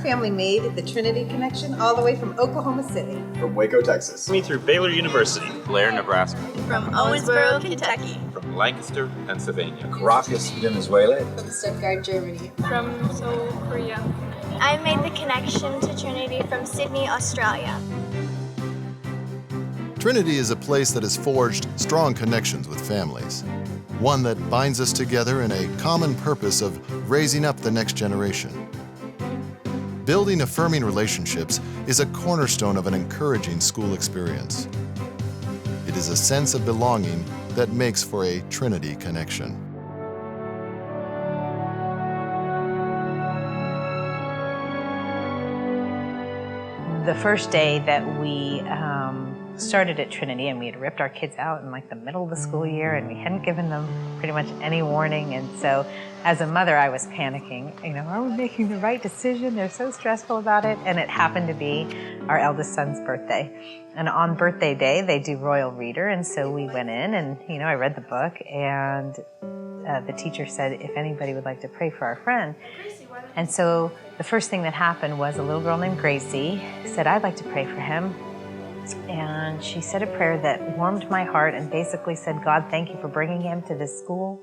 family made the Trinity Connection all the way from Oklahoma City. From Waco, Texas. Me through Baylor University. Blair, Nebraska. From Owensboro, Kentucky. From Lancaster, Pennsylvania. Caracas, Venezuela. From Stuttgart, Germany. From Seoul, Korea. I made the connection to Trinity from Sydney, Australia. Trinity is a place that has forged strong connections with families, one that binds us together in a common purpose of raising up the next generation. Building affirming relationships is a cornerstone of an encouraging school experience. It is a sense of belonging that makes for a Trinity connection. The first day that we started at Trinity, and we had ripped our kids out in like the middle of the school year, and we hadn't given them pretty much any warning. And so as a mother, I was panicking, are we making the right decision? They're so stressful about it. And it happened to be our eldest son's birthday. And on birthday day, they do Royal Reader. And so we went in and, I read the book, and the teacher said, if anybody would like to pray for our friend. And so the first thing that happened was a little girl named Gracie said, I'd like to pray for him. And she said a prayer that warmed my heart and basically said, God, thank you for bringing him to this school.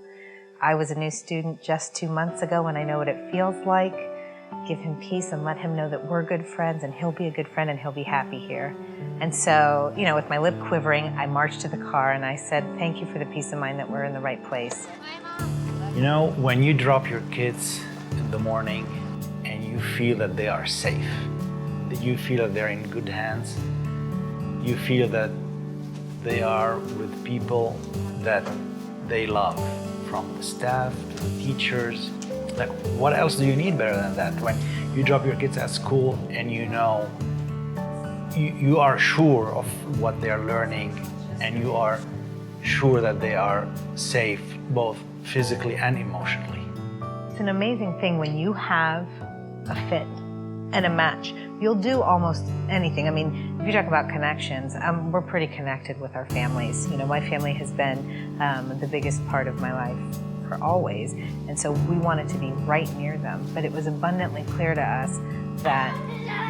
I was a new student just 2 months ago, and I know what it feels like. Give him peace and let him know that we're good friends, and he'll be a good friend, and he'll be happy here. And so, with my lip quivering, I marched to the car and I said, thank you for the peace of mind that we're in the right place. When you drop your kids in the morning and you feel that they are safe, that you feel that they're in good hands, you feel that they are with people that they love, from the staff to the teachers. Like, what else do you need better than that? When you drop your kids at school and you are sure of what they're learning, and you are sure that they are safe, both physically and emotionally. It's an amazing thing when you have a fit and a match. You'll do almost anything. If you talk about connections, we're pretty connected with our families. My family has been the biggest part of my life for always, and so we wanted to be right near them. But it was abundantly clear to us that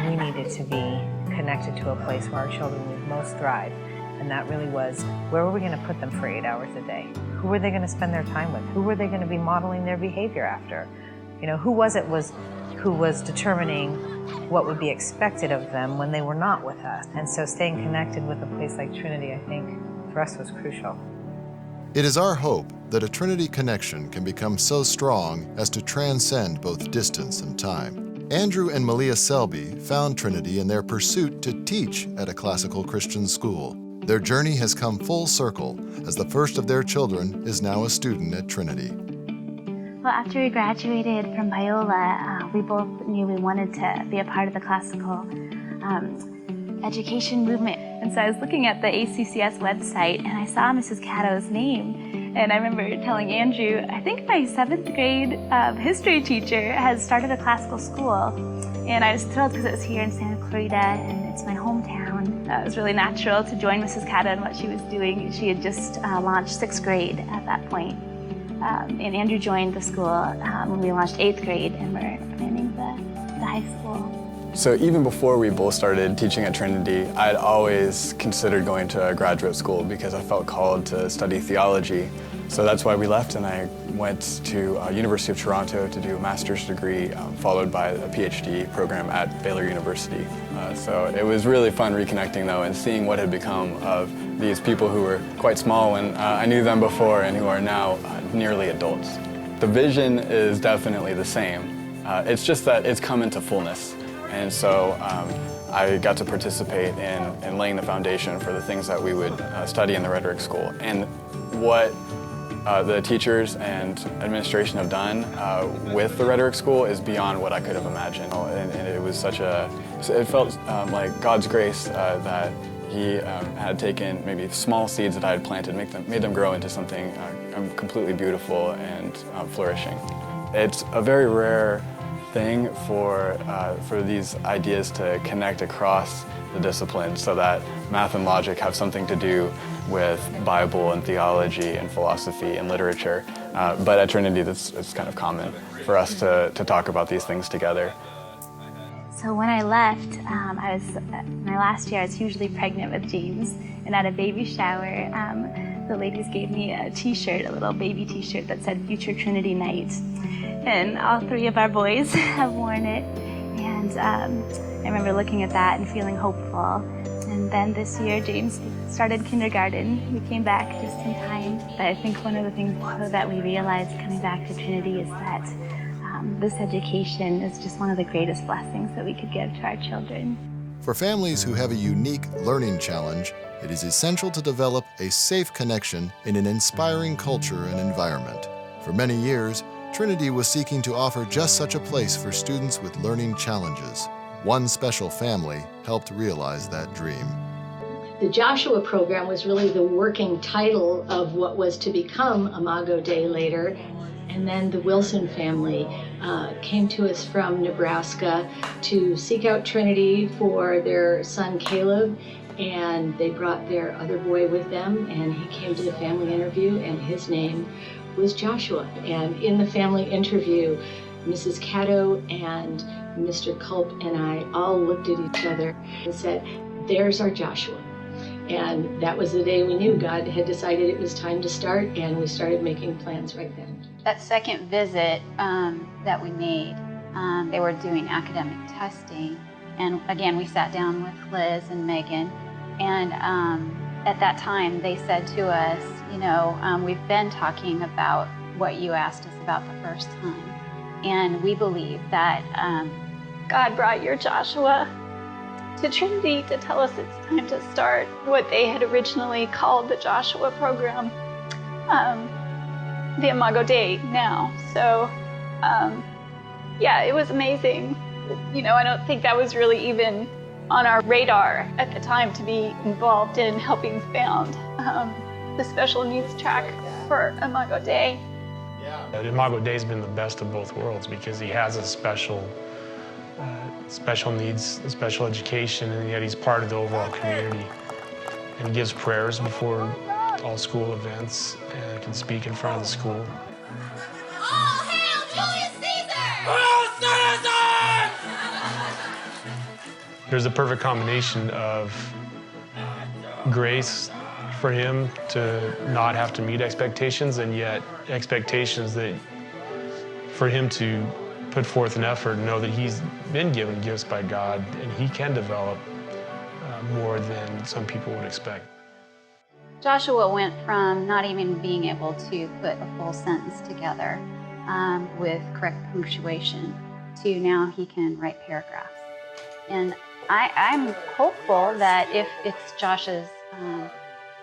we needed to be connected to a place where our children would most thrive, and that really was, where were we going to put them for 8 hours a day? Who were they going to spend their time with? Who were they going to be modeling their behavior after? Who who was determining what would be expected of them when they were not with us? And so staying connected with a place like Trinity, I think, for us was crucial. It is our hope that a Trinity connection can become so strong as to transcend both distance and time. Andrew and Malia Selby found Trinity in their pursuit to teach at a classical Christian school. Their journey has come full circle, as the first of their children is now a student at Trinity. Well, after we graduated from Biola, we both knew we wanted to be a part of the classical education movement. And so I was looking at the ACCS website, and I saw Mrs. Caddo's name. And I remember telling Andrew, I think my 7th grade history teacher has started a classical school. And I was thrilled because it was here in Santa Clarita, and it's my hometown. It was really natural to join Mrs. Caddo in what she was doing. She had just launched 6th grade at that point. And Andrew joined the school when we launched 8th grade, and we're planning the high school. So even before we both started teaching at Trinity, I'd always considered going to graduate school because I felt called to study theology. So that's why we left, and I went to University of Toronto to do a master's degree, followed by a PhD program at Baylor University. So it was really fun reconnecting, though, and seeing what had become of these people who were quite small when I knew them before and who are now nearly adults. The vision is definitely the same. It's just that it's come into fullness. And so I got to participate in laying the foundation for the things that we would study in the rhetoric school. And what the teachers and administration have done with the rhetoric school is beyond what I could have imagined. And it was it felt like God's grace that He had taken maybe small seeds that I had planted, made them grow into something completely beautiful and flourishing. It's a very rare thing for these ideas to connect across the disciplines, so that math and logic have something to do with Bible and theology and philosophy and literature. But at Trinity, it's kind of common for us to talk about these things together. So when I left, my last year I was hugely pregnant with James, and at a baby shower, the ladies gave me a t-shirt, a little baby t-shirt that said Future Trinity Night. And all 3 of our boys have worn it. And I remember looking at that and feeling hopeful. And then this year, James started kindergarten. We came back just in time. But I think one of the things that we realized coming back to Trinity is that this education is just one of the greatest blessings that we could give to our children. For families who have a unique learning challenge, it is essential to develop a safe connection in an inspiring culture and environment. For many years, Trinity was seeking to offer just such a place for students with learning challenges. One special family helped realize that dream. The Joshua program was really the working title of what was to become Imago Dei later. And then the Wilson family came to us from Nebraska to seek out Trinity for their son Caleb, and they brought their other boy with them, and he came to the family interview, and his name was Joshua. And in the family interview, Mrs. Caddo and Mr. Culp and I all looked at each other and said, "There's our Joshua." And that was the day we knew God had decided it was time to start, and we started making plans right then. That second visit that we made, they were doing academic testing. And again, we sat down with Liz and Megan. And at that time, they said to us, we've been talking about what you asked us about the first time. And we believe that God brought your Joshua to Trinity to tell us it's time to start what they had originally called the Joshua program, the Imago Dei now. So, it was amazing. I don't think that was really even on our radar at the time to be involved in helping found the special needs track for Imago Dei. Imago Dei has been the best of both worlds because he has a special needs, special education, and yet he's part of the overall community. And he gives prayers before all school events and can speak in front of the school. All hail Julius Caesar! There's a perfect combination of grace for him to not have to meet expectations, and yet expectations that for him to put forth an effort and know that he's been given gifts by God and he can develop more than some people would expect. Joshua went from not even being able to put a full sentence together with correct punctuation to now he can write paragraphs. And I'm hopeful that if it's Josh's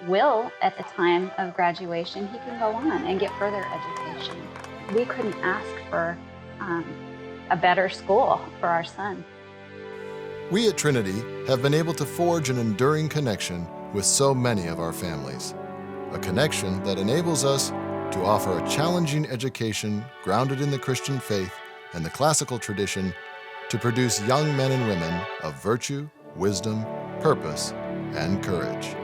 will at the time of graduation, he can go on and get further education. We couldn't ask for a better school for our son. We at Trinity have been able to forge an enduring connection with so many of our families. A connection that enables us to offer a challenging education grounded in the Christian faith and the classical tradition to produce young men and women of virtue, wisdom, purpose, and courage.